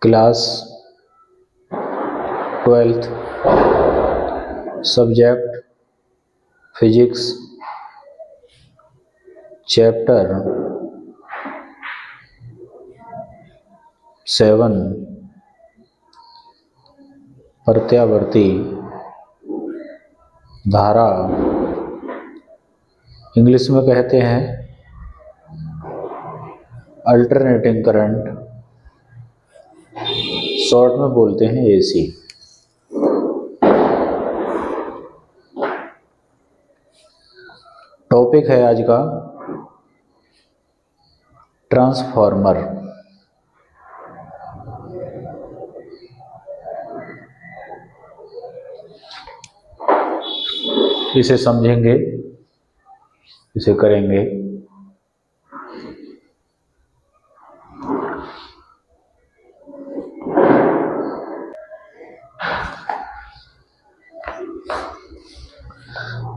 Class 12th, subject physics, chapter 7, प्रत्यावर्ती धारा, English में कहते हैं अल्टरनेटिंग करंट, शॉर्ट में बोलते हैं एसी। टॉपिक है आज का ट्रांसफार्मर। इसे समझेंगे, इसे करेंगे।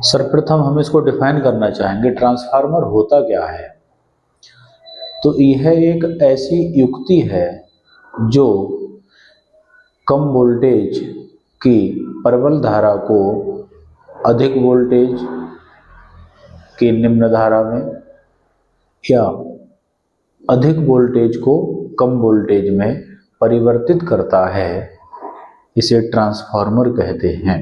सर्वप्रथम हम इसको डिफाइन करना चाहेंगे, ट्रांसफार्मर होता क्या है। तो यह एक ऐसी युक्ति है जो कम वोल्टेज की प्रबल धारा को अधिक वोल्टेज की निम्न धारा में या अधिक वोल्टेज को कम वोल्टेज में परिवर्तित करता है। इसे ट्रांसफार्मर कहते हैं।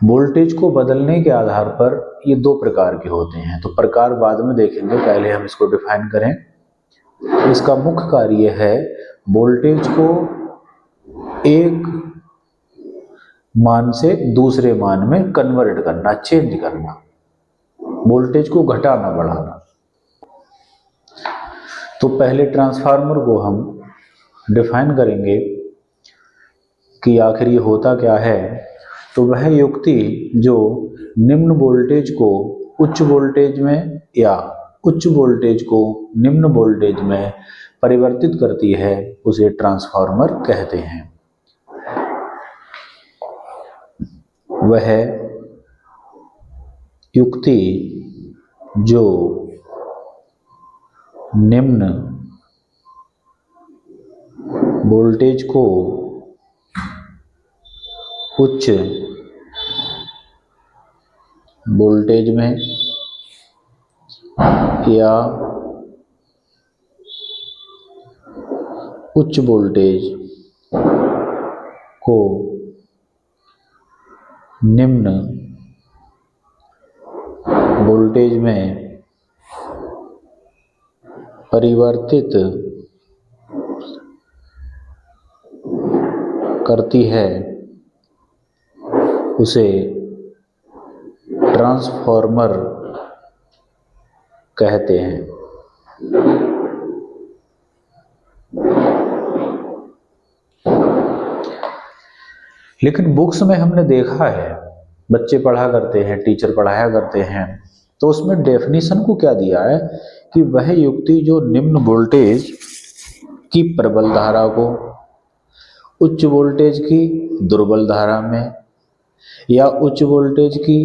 वोल्टेज को बदलने के आधार पर ये दो प्रकार के होते हैं। तो प्रकार बाद में देखेंगे, पहले हम इसको डिफाइन करें। इसका मुख्य कार्य है वोल्टेज को एक मान से दूसरे मान में कन्वर्ट करना, चेंज करना, वोल्टेज को घटाना बढ़ाना। तो पहले ट्रांसफार्मर को हम डिफाइन करेंगे कि आखिर ये होता क्या है। तो वह युक्ति जो निम्न वोल्टेज को उच्च वोल्टेज में या उच्च वोल्टेज को निम्न वोल्टेज में परिवर्तित करती है, उसे ट्रांसफार्मर कहते हैं। वह युक्ति जो निम्न वोल्टेज को उच्च वोल्टेज में या उच्च वोल्टेज को निम्न वोल्टेज में परिवर्तित करती है, उसे ट्रांसफार्मर कहते हैं। लेकिन बुक्स में हमने देखा है, बच्चे पढ़ा करते हैं, टीचर पढ़ाया करते हैं, तो उसमें डेफिनेशन को क्या दिया है कि वह युक्ति जो निम्न वोल्टेज की प्रबल धारा को उच्च वोल्टेज की दुर्बल धारा में या उच्च वोल्टेज की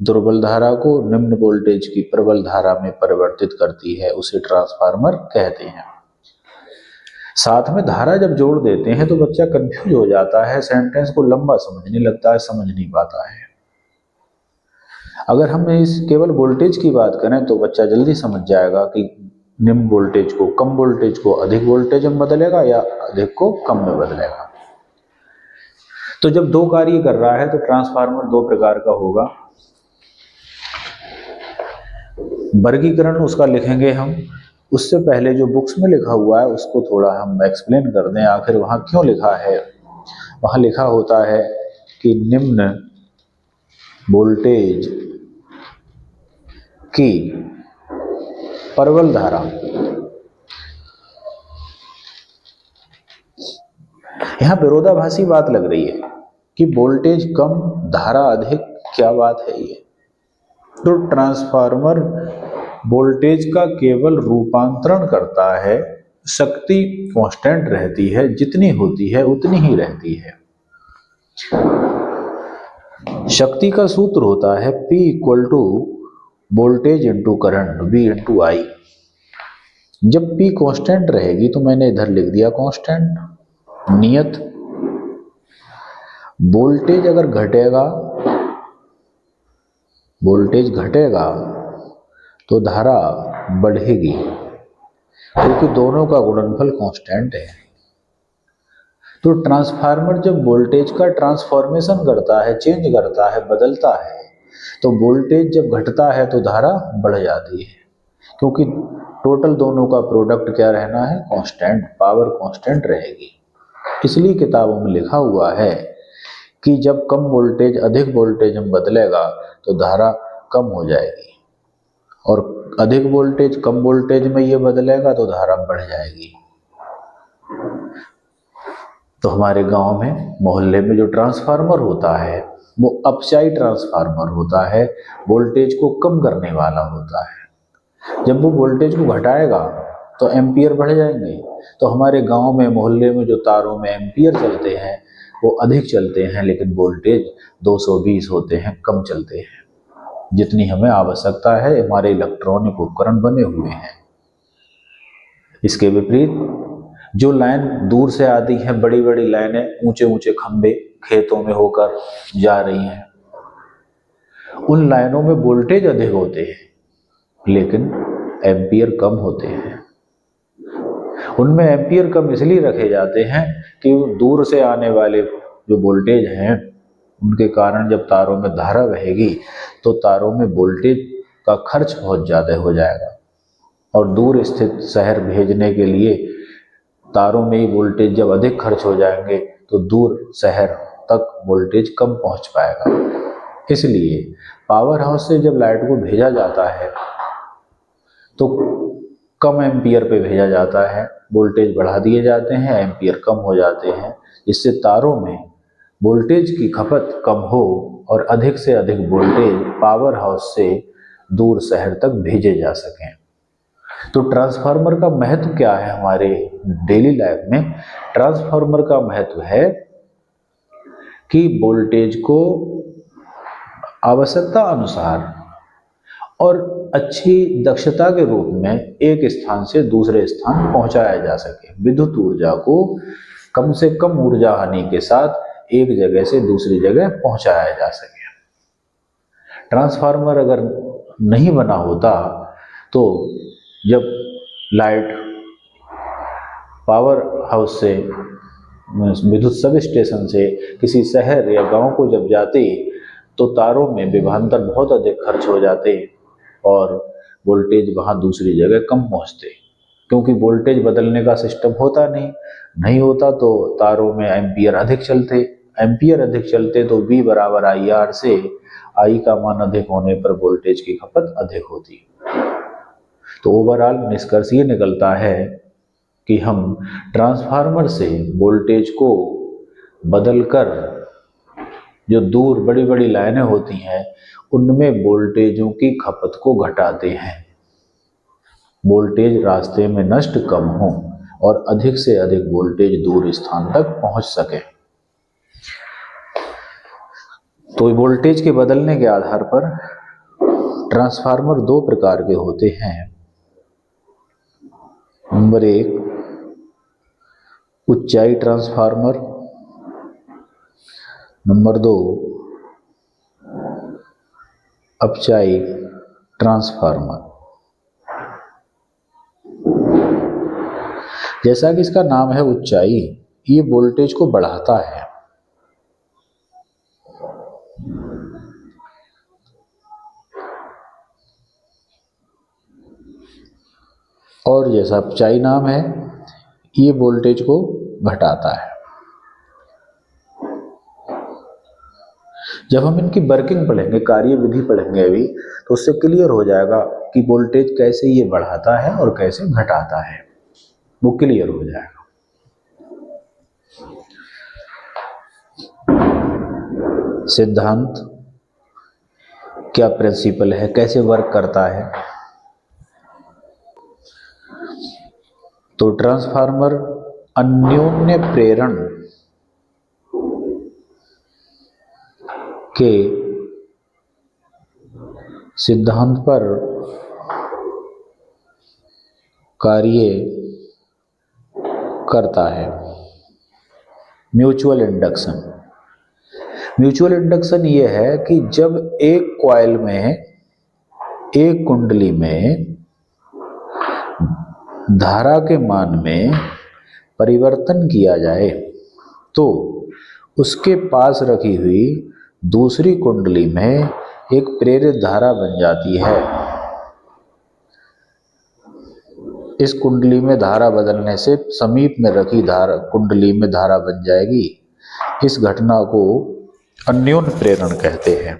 दुर्बल धारा को निम्न वोल्टेज की प्रबल धारा में परिवर्तित करती है, उसे ट्रांसफार्मर कहते हैं। साथ में धारा जब जोड़ देते हैं तो बच्चा कंफ्यूज हो जाता है, सेंटेंस को लंबा समझने लगता है, समझ नहीं पाता है। अगर हम इस केवल वोल्टेज की बात करें तो बच्चा जल्दी समझ जाएगा कि निम्न वोल्टेज को कम वोल्टेज को अधिक वोल्टेज में बदलेगा या अधिक को कम में बदलेगा। तो जब दो कार्य कर रहा है तो ट्रांसफार्मर दो प्रकार का होगा। वर्गीकरण उसका लिखेंगे हम, उससे पहले जो बुक्स में लिखा हुआ है उसको थोड़ा हम एक्सप्लेन कर दें, आखिर वहाँ क्यों लिखा है। वहाँ लिखा होता है कि निम्न वोल्टेज की प्रबल धारा, यहाँ विरोधाभासी बात लग रही है कि वोल्टेज कम धारा अधिक, क्या बात है ये। तो ट्रांसफार्मर वोल्टेज का केवल रूपांतरण करता है, शक्ति कांस्टेंट रहती है, जितनी होती है उतनी ही रहती है। शक्ति का सूत्र होता है P = voltage into current V into I. जब P कांस्टेंट रहेगी तो मैंने इधर लिख दिया कांस्टेंट नियत। वोल्टेज अगर घटेगा, वोल्टेज घटेगा तो धारा बढ़ेगी, क्योंकि दोनों का गुणनफल कांस्टेंट है। तो ट्रांसफार्मर जब वोल्टेज का ट्रांसफॉर्मेशन करता है, चेंज करता है, बदलता है, तो वोल्टेज जब घटता है तो धारा बढ़ जाती है, क्योंकि टोटल दोनों का प्रोडक्ट क्या रहना है, कांस्टेंट, पावर कांस्टेंट रहेगी। इसलिए किताबों में लिखा हुआ है कि जब कम वोल्टेज अधिक वोल्टेज में बदलेगा तो धारा कम हो जाएगी, और अधिक वोल्टेज कम वोल्टेज में ये बदलेगा तो धारा बढ़ जाएगी। तो हमारे गांव में, मोहल्ले में जो ट्रांसफार्मर होता है वो अपचाई ट्रांसफार्मर होता है, वोल्टेज को कम करने वाला होता है। जब वो वोल्टेज को घटाएगा तो एम्पियर बढ़ जाएंगे। तो हमारे गांव में, मोहल्ले में जो तारों में एम्पियर चलते हैं वो अधिक चलते हैं, लेकिन वोल्टेज 220 होते हैं, कम चलते हैं, जितनी हमें आवश्यकता है। हमारे इलेक्ट्रॉनिक उपकरण बने हुए हैं। इसके विपरीत जो लाइन दूर से आती है, बड़ी बड़ी लाइनें, ऊंचे ऊंचे खंभे खेतों में होकर जा रही हैं, उन लाइनों में वोल्टेज अधिक होते हैं लेकिन एम्पियर कम होते हैं। उनमें एम्पियर कम इसलिए रखे जाते हैं कि दूर से आने वाले जो वोल्टेज हैं उनके कारण जब तारों में धारा बहेगी तो तारों में वोल्टेज का खर्च बहुत ज़्यादा हो जाएगा, और दूर स्थित शहर भेजने के लिए तारों में ही वोल्टेज जब अधिक खर्च हो जाएंगे तो दूर शहर तक वोल्टेज कम पहुंच पाएगा। इसलिए पावर हाउस से जब लाइट को भेजा जाता है तो कम एम्पियर पे भेजा जाता है, वोल्टेज बढ़ा दिए जाते हैं, एम्पियर कम हो जाते हैं, जिससे तारों में वोल्टेज की खपत कम हो और अधिक से अधिक वोल्टेज पावर हाउस से दूर शहर तक भेजे जा सकें। तो ट्रांसफार्मर का महत्व क्या है हमारे डेली लाइफ में? ट्रांसफार्मर का महत्व है कि वोल्टेज को आवश्यकता अनुसार और अच्छी दक्षता के रूप में एक स्थान से दूसरे स्थान पहुंचाया जा सके। विद्युत ऊर्जा को कम से कम ऊर्जा हानि के साथ एक जगह से दूसरी जगह पहुंचाया जा सके। ट्रांसफार्मर अगर नहीं बना होता तो जब लाइट पावर हाउस से, विद्युत सब स्टेशन से किसी शहर या गांव को जब जाती तो तारों में विभवांतर बहुत अधिक खर्च हो जाते और वोल्टेज वहां दूसरी जगह कम पहुंचते, क्योंकि वोल्टेज बदलने का सिस्टम होता नहीं होता तो तारों में एम्पियर अधिक चलते, एम्पियर अधिक चलते तो V बराबर IR से I का मान अधिक होने पर वोल्टेज की खपत अधिक होती। तो ओवरऑल निष्कर्ष ये निकलता है कि हम ट्रांसफार्मर से वोल्टेज को बदलकर जो दूर बड़ी बड़ी लाइनें होती हैं उनमें वोल्टेजों की खपत को घटाते हैं, वोल्टेज रास्ते में नष्ट कम हो और अधिक से अधिक वोल्टेज दूर स्थान तक पहुंच सके। तो वोल्टेज के बदलने के आधार पर ट्रांसफार्मर दो प्रकार के होते हैं। नंबर 1 ऊंचाई ट्रांसफार्मर, नंबर 2 अपचाई ट्रांसफार्मर। जैसा कि इसका नाम है ऊंचाई, ये वोल्टेज को बढ़ाता है, और जैसा अपचाई नाम है ये वोल्टेज को घटाता है। जब हम इनकी वर्किंग पढ़ेंगे, कार्य विधि पढ़ेंगे अभी, तो उससे क्लियर हो जाएगा कि वोल्टेज कैसे ये बढ़ाता है और कैसे घटाता है, वो क्लियर हो जाएगा। सिद्धांत क्या प्रिंसिपल है, कैसे वर्क करता है। तो ट्रांसफार्मर अन्योन्य प्रेरण के सिद्धांत पर कार्य करता है। Mutual induction. म्यूचुअल इंडक्शन ये है कि जब एक कॉइल में, एक कुंडली में धारा के मान में परिवर्तन किया जाए तो उसके पास रखी हुई दूसरी कुंडली में एक प्रेरित धारा बन जाती है। इस कुंडली में धारा बदलने से समीप में रखी कुंडली में धारा बन जाएगी। इस घटना को अन्योन्य प्रेरण कहते हैं।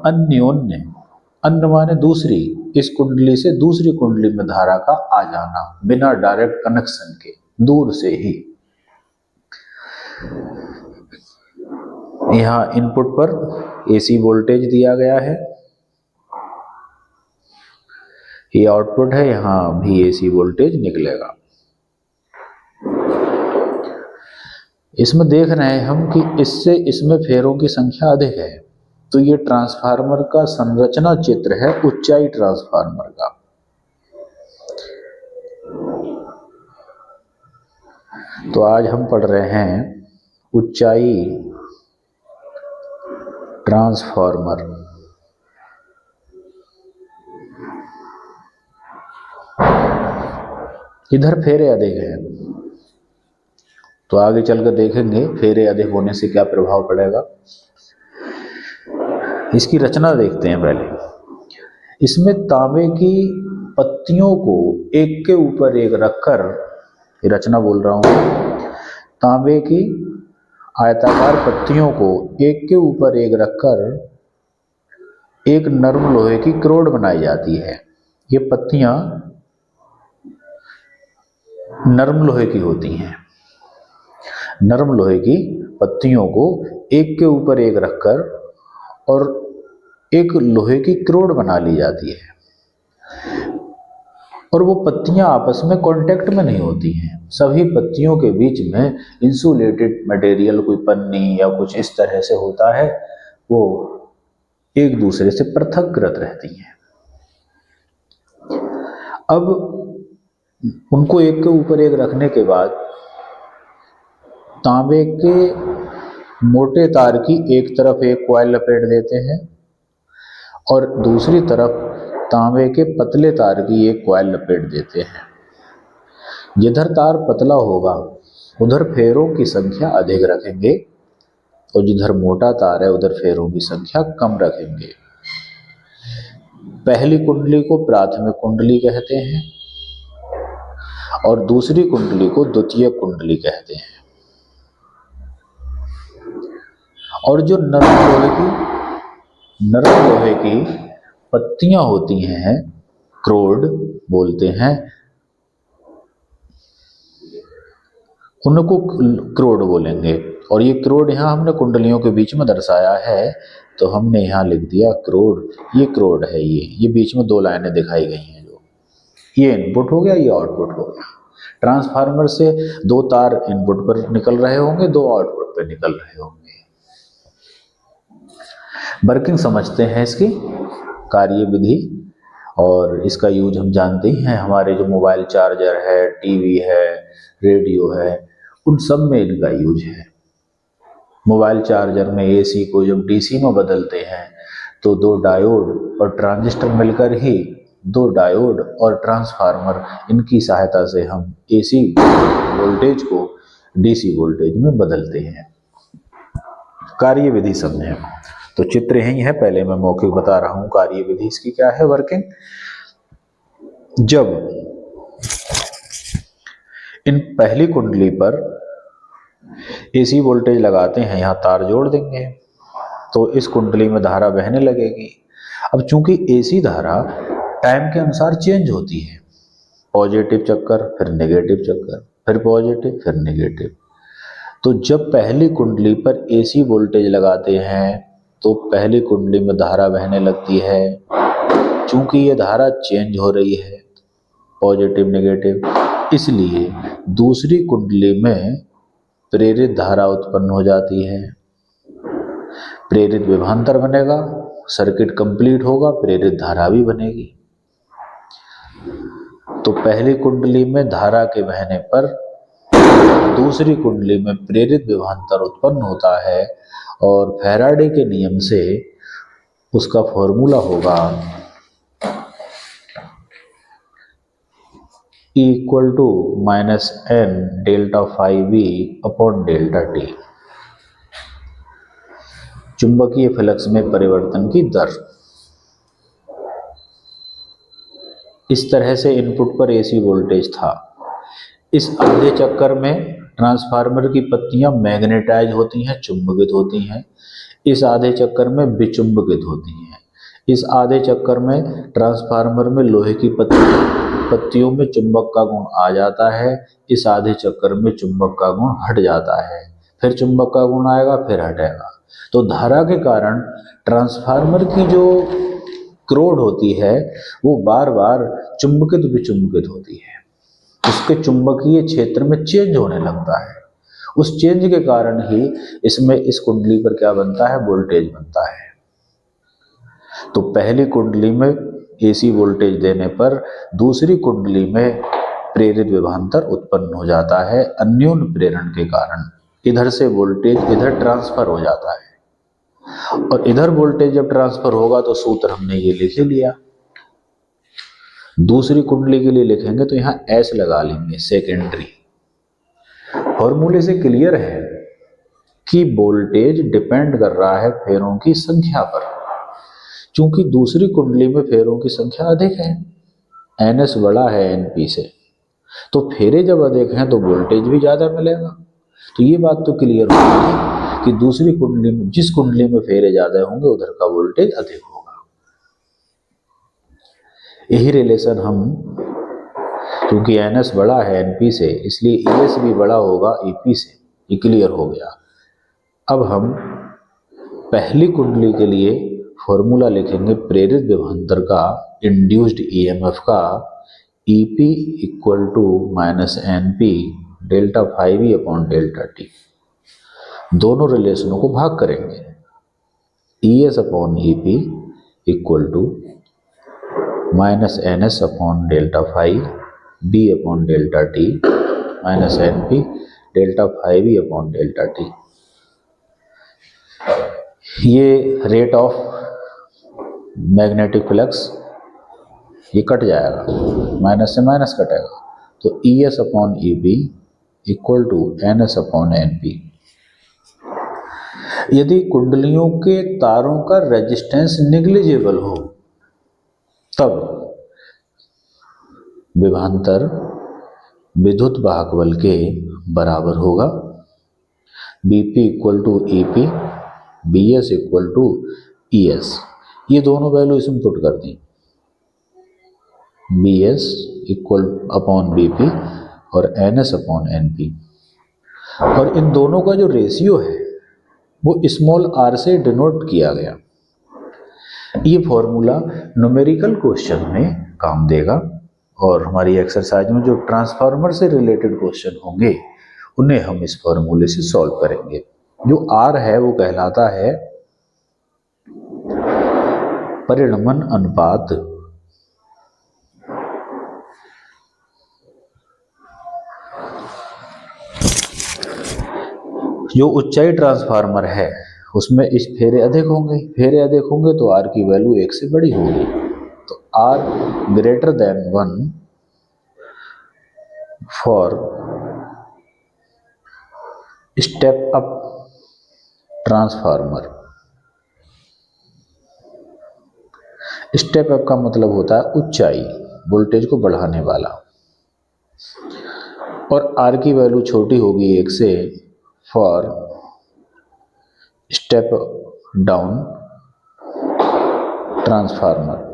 अन्योन्य, अन्य माने दूसरी, इस कुंडली से दूसरी कुंडली में धारा का आ जाना बिना डायरेक्ट कनेक्शन के, दूर से ही। यहाँ इनपुट पर एसी वोल्टेज दिया गया है, ये आउटपुट है, यहाँ भी एसी वोल्टेज निकलेगा। इसमें देख रहे हैं हम कि इससे इसमें फेरों की संख्या अधिक है, तो ये ट्रांसफार्मर का संरचना चित्र है ऊंचाई ट्रांसफार्मर का। तो आज हम पढ़ रहे हैं ऊंचाई ट्रांसफार्मर। इधर फेरे अधिक है, तो आगे चलकर देखेंगे फेरे अधिक होने से क्या प्रभाव पड़ेगा। इसकी रचना देखते हैं पहले। इसमें तांबे की पत्तियों को एक के ऊपर एक रखकर, रचना बोल रहा हूं, तांबे की आयताकार पत्तियों को एक के ऊपर एक रखकर एक नरम लोहे की क्रोड बनाई जाती है। ये पत्तियां नरम लोहे की होती हैं। नरम लोहे की पत्तियों को एक के ऊपर एक रखकर और एक लोहे की क्रोड बना ली जाती है, और वो पत्तियां आपस में कांटेक्ट में नहीं होती हैं। सभी पत्तियों के बीच में इंसुलेटेड मटेरियल, कोई पन्नी या कुछ इस तरह से होता है, वो एक दूसरे से पृथककृत रहती हैं। अब उनको एक के ऊपर एक रखने के बाद तांबे के मोटे तार की एक तरफ एक कॉइल लपेट देते हैं और दूसरी तरफ तांबे के पतले तार की एक कॉइल लपेट देते हैं। जिधर तार पतला होगा उधर फेरों की संख्या अधिक रखेंगे, और जिधर मोटा तार है उधर फेरों की संख्या कम रखेंगे। पहली कुंडली को प्राथमिक कुंडली कहते हैं और दूसरी कुंडली को द्वितीय कुंडली कहते हैं। और जो नरम लोहे की पत्तियां होती हैं, क्रोड बोलते हैं, उनको क्रोड बोलेंगे। और ये क्रोड यहाँ हमने कुंडलियों के बीच में दर्शाया है, तो हमने यहाँ लिख दिया क्रोड। ये क्रोड है, ये बीच में दो लाइनें दिखाई गई हैं। जो ये इनपुट हो गया, ये आउटपुट हो गया। ट्रांसफार्मर से दो तार इनपुट पर निकल रहे होंगे, दो आउटपुट पर निकल रहे होंगे। वर्किंग समझते हैं इसकी कार्य विधि, और इसका यूज हम जानते ही हैं। हमारे जो मोबाइल चार्जर है, टीवी है, रेडियो है, उन सब में इनका यूज है। मोबाइल चार्जर में एसी को जब डीसी में बदलते हैं तो दो डायोड और ट्रांजिस्टर मिलकर ही, दो डायोड और ट्रांसफार्मर, इनकी सहायता से हम एसी वोल्टेज को डीसी वोल्टेज में बदलते हैं। कार्य विधि समझें। तो चित्र यही है, पहले मैं मौखिक बता रहा हूं कार्य विधि इसकी क्या है वर्किंग। जब इन पहली कुंडली पर एसी वोल्टेज लगाते हैं, यहां तार जोड़ देंगे तो इस कुंडली में धारा बहने लगेगी। अब चूंकि एसी धारा टाइम के अनुसार चेंज होती है, पॉजिटिव चक्कर, फिर नेगेटिव चक्कर, फिर पॉजिटिव, फिर नेगेटिव। तो जब पहली कुंडली पर एसी वोल्टेज लगाते हैं तो पहली कुंडली में धारा बहने लगती है। चूंकि ये धारा चेंज हो रही है, पॉजिटिव नेगेटिव, इसलिए दूसरी कुंडली में प्रेरित धारा उत्पन्न हो जाती है। प्रेरित विभवांतर बनेगा सर्किट कंप्लीट होगा, प्रेरित धारा भी बनेगी। तो पहली कुंडली में धारा के बहने पर दूसरी कुंडली में प्रेरित विभवांतर उत्पन्न होता है और फैराडे के नियम से उसका फॉर्मूला होगा E equal to -n delta phi B upon delta T, चुंबकीय फ्लक्स में परिवर्तन की दर। इस तरह से इनपुट पर एसी वोल्टेज था। इस आधे चक्कर में ट्रांसफार्मर की पत्तियां मैग्नेटाइज होती हैं, चुंबकित होती हैं। इस आधे चक्कर में विचुंबकित होती हैं। इस आधे चक्कर में ट्रांसफार्मर में लोहे की पत्तियों में चुंबक का गुण आ जाता है। इस आधे चक्कर में चुंबक का गुण हट जाता है, फिर चुंबक का गुण आएगा, फिर हटेगा। तो धारा के कारण ट्रांसफार्मर की जो क्रोड होती है वो बार बार चुंबकित विचुंबकित होती है, उसके चुंबकीय क्षेत्र में चेंज होने लगता है। उस चेंज के कारण ही इसमें इस कुंडली पर क्या बनता है, वोल्टेज बनता है। तो पहली कुंडली में एसी वोल्टेज देने पर दूसरी कुंडली में प्रेरित विभवांतर उत्पन्न हो जाता है अन्योन्य प्रेरण के कारण। इधर से वोल्टेज इधर ट्रांसफर हो जाता है और इधर वोल्टेज जब ट्रांसफर होगा तो सूत्र हमने ये लिख लिया। दूसरी कुंडली के लिए लिखेंगे तो यहां एस लगा लेंगे, सेकेंडरी। फॉर्मूले से क्लियर है कि वोल्टेज डिपेंड कर रहा है फेरों की संख्या पर। चूंकि दूसरी कुंडली में फेरों की संख्या अधिक है, NS बड़ा है NP से, तो फेरे जब अधिक हैं तो वोल्टेज भी ज्यादा मिलेगा। तो ये बात तो क्लियर होगी कि दूसरी कुंडली में, जिस कुंडली में फेरे ज्यादा होंगे उधर का वोल्टेज अधिक होगा। यही रिलेशन हम, क्योंकि NS बड़ा है NP से, इसलिए ES भी बड़ा होगा EP से। ये क्लियर हो गया। अब हम पहली कुंडली के लिए फॉर्मूला लिखेंगे प्रेरित विभवांतर का, इंड्यूस्ड EMF का, EP equal to -NP delta phi B upon delta T. दोनों रिलेशनों को भाग करेंगे। ES upon EP equal to -NS upon delta phi B upon delta T -NP delta phi B upon delta T. ये rate of magnetic flux ये cut जाएगा, minus से minus कटेगा, तो ES upon EP equal to NS upon NP। यदि कुंडलियों के तारों का रेजिस्टेंस निग्लिजिबल हो तब विभवांतर विद्युत वाहक बल के बराबर होगा। BP equal to EP, BS equal to ES। ये दोनों वैल्यू इसमें पुट कर दी, BS इक्वल अपॉन BP और NS अपॉन NP। और इन दोनों का जो रेशियो है वो स्मॉल r से डिनोट किया गया। ये फॉर्मूला न्यूमेरिकल क्वेश्चन में काम देगा और हमारी एक्सरसाइज में जो ट्रांसफार्मर से रिलेटेड क्वेश्चन होंगे उन्हें हम इस फॉर्मूले से सॉल्व करेंगे। जो R है वो कहलाता है परिणमन अनुपात। जो ऊंचाई ट्रांसफार्मर है उसमें इस फेरे अधिक होंगे, फेरे अधिक होंगे तो R की वैल्यू 1 से बड़ी होगी। तो R greater than 1 for step up transformer. Step up का मतलब होता है ऊंचाई, वोल्टेज को बढ़ाने वाला। और R की वैल्यू छोटी होगी 1 से फॉर स्टेप डाउन ट्रांसफार्मर।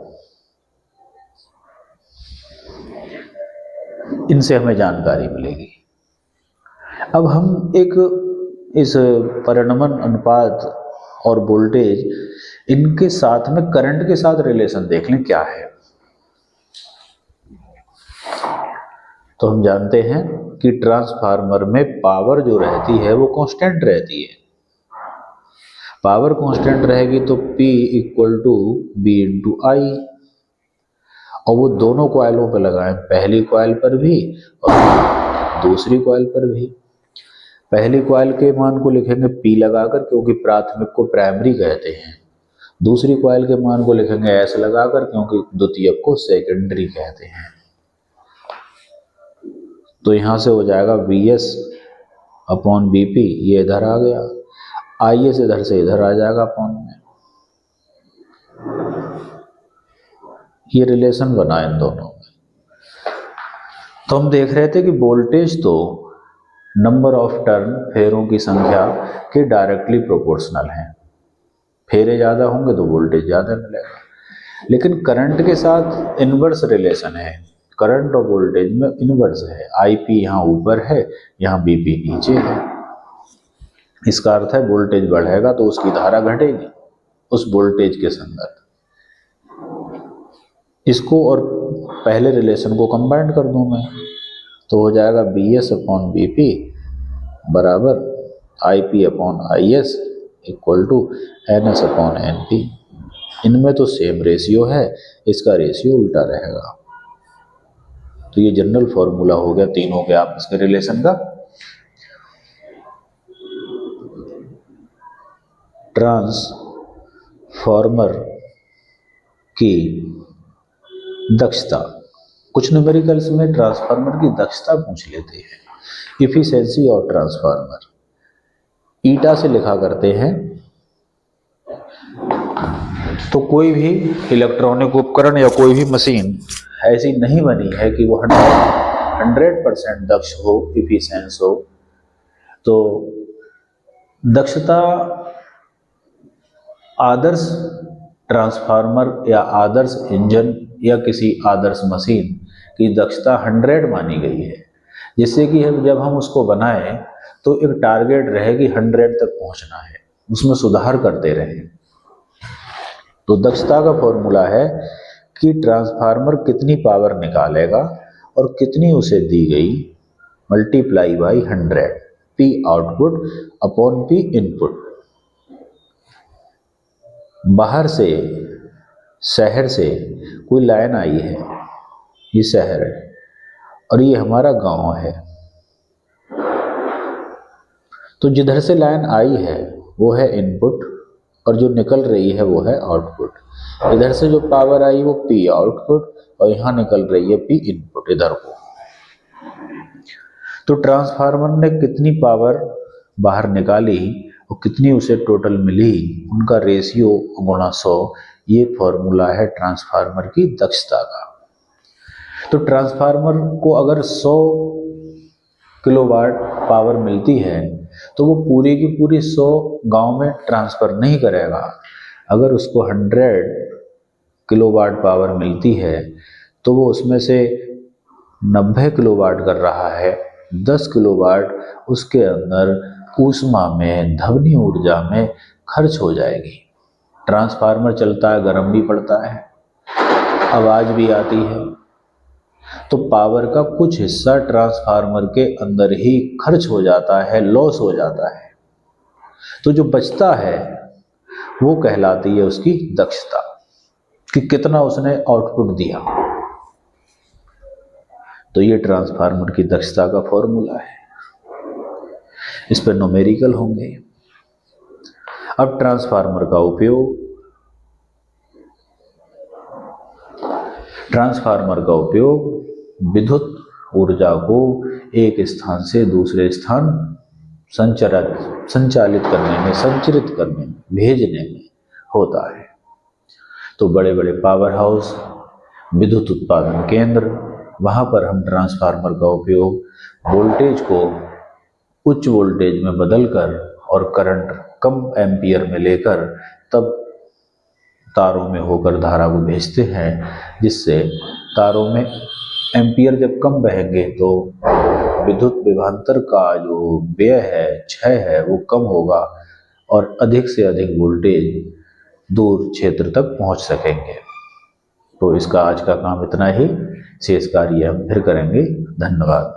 इनसे हमें जानकारी मिलेगी। अब हम एक इस परिणमन अनुपात और वोल्टेज, इनके साथ में करंट के साथ रिलेशन देख लें क्या है। तो हम जानते हैं कि ट्रांसफार्मर में पावर जो रहती है वो कांस्टेंट रहती है। पावर कांस्टेंट रहेगी तो P equal to B into I, और वो दोनों कॉइलों पर लगाएं, पहली कॉइल पर भी और दूसरी कॉइल पर भी। पहली कॉइल के मान को लिखेंगे P लगाकर, क्योंकि प्राथमिक को प्राइमरी कहते हैं। दूसरी कॉइल के मान को लिखेंगे S लगाकर, क्योंकि द्वितीयक को सेकेंडरी कहते हैं। तो यहां से हो जाएगा VS अपॉन BP, ये इधर आ गया, IS इधर से इधर आ जाएगा अपॉन में। ये रिलेशन बना इन दोनों में। तो हम देख रहे थे कि वोल्टेज तो नंबर ऑफ टर्न, फेरों की संख्या के डायरेक्टली प्रोपोर्शनल है। फेरे ज़्यादा होंगे तो वोल्टेज ज़्यादा मिलेगा, लेकिन करंट के साथ इनवर्स रिलेशन है। करंट और वोल्टेज में इनवर्स है, IP यहाँ ऊपर है, यहाँ BP नीचे है। इसका अर्थ है वोल्टेज बढ़ेगा तो उसकी धारा घटेगी उस वोल्टेज के संगत। इसको और पहले रिलेशन को कंबाइन कर दूं मैं, तो हो जाएगा BS अपॉन BP बराबर IP upon IS equal to NS upon NP। इनमें तो सेम रेशियो है, इसका रेशियो उल्टा रहेगा। तो ये जनरल फॉर्मूला हो गया तीनों के आपस के रिलेशन का। ट्रांसफॉर्मर की दक्षता, कुछ न्यूमेरिकल्स में ट्रांसफार्मर की दक्षता पूछ लेते हैं। इफिशिएंसी ऑफ ट्रांसफार्मर ईटा से लिखा करते हैं। तो कोई भी इलेक्ट्रॉनिक उपकरण या कोई भी मशीन ऐसी नहीं बनी है कि वो 100% दक्ष हो, इफिशिएंस हो। तो दक्षता आदर्श ट्रांसफार्मर या आदर्श इंजन या किसी आदर्श मशीन की दक्षता 100 मानी गई है, जिससे कि जब हम उसको बनाएं तो एक टारगेट रहे कि 100 तक पहुंचना है, उसमें सुधार करते रहें। तो दक्षता का फॉर्मूला है कि ट्रांसफार्मर कितनी पावर निकालेगा और कितनी उसे दी गई multiply by 100, P output upon P input. बाहर से शहर से कोई लाइन आई है, ये शहर है और ये हमारा गांव है। तो जिधर से लाइन आई है वो है इनपुट और जो निकल रही है वो है आउटपुट। इधर से जो पावर आई वो P आउटपुट और यहाँ निकल रही है P इनपुट इधर को। तो ट्रांसफार्मर ने कितनी पावर बाहर निकाली और कितनी उसे टोटल मिली, उनका रेशियो गुणा 100, ये फॉर्मूला है ट्रांसफार्मर की दक्षता का। तो ट्रांसफार्मर को अगर 100 किलोवाट पावर मिलती है तो वो पूरी की पूरी 100 गांव में ट्रांसफर नहीं करेगा। अगर उसको 100 किलोवाट पावर मिलती है तो वो उसमें से 90 किलोवाट कर रहा है, 10 किलोवाट उसके अंदर ऊष्मा में, ध्वनि ऊर्जा में खर्च हो जाएगी। ट्रांसफार्मर चलता है, गर्म भी पड़ता है, आवाज भी आती है, तो पावर का कुछ हिस्सा ट्रांसफार्मर के अंदर ही खर्च हो जाता है, लॉस हो जाता है। तो जो बचता है वो कहलाती है उसकी दक्षता, कि कितना उसने आउटपुट दिया। तो ये ट्रांसफार्मर की दक्षता का फॉर्मूला है। इस पर न्यूमेरिकल होंगे। अब ट्रांसफार्मर का उपयोग, ट्रांसफार्मर का उपयोग विद्युत ऊर्जा को एक स्थान से दूसरे स्थान संचालित करने में, संचरित करने में, भेजने में होता है। तो बड़े बड़े पावर हाउस, विद्युत उत्पादन केंद्र, वहां पर हम ट्रांसफार्मर का उपयोग वोल्टेज को उच्च वोल्टेज में बदलकर और करंट कम एम्पियर में लेकर तब तारों में होकर धारा को भेजते हैं, जिससे तारों में एम्पियर जब कम बहेंगे तो विद्युत विभवांतर का जो व्यय है, क्षय है, वो कम होगा और अधिक से अधिक वोल्टेज दूर क्षेत्र तक पहुंच सकेंगे। तो इसका आज का काम इतना ही, शेष कार्य हम फिर करेंगे। धन्यवाद।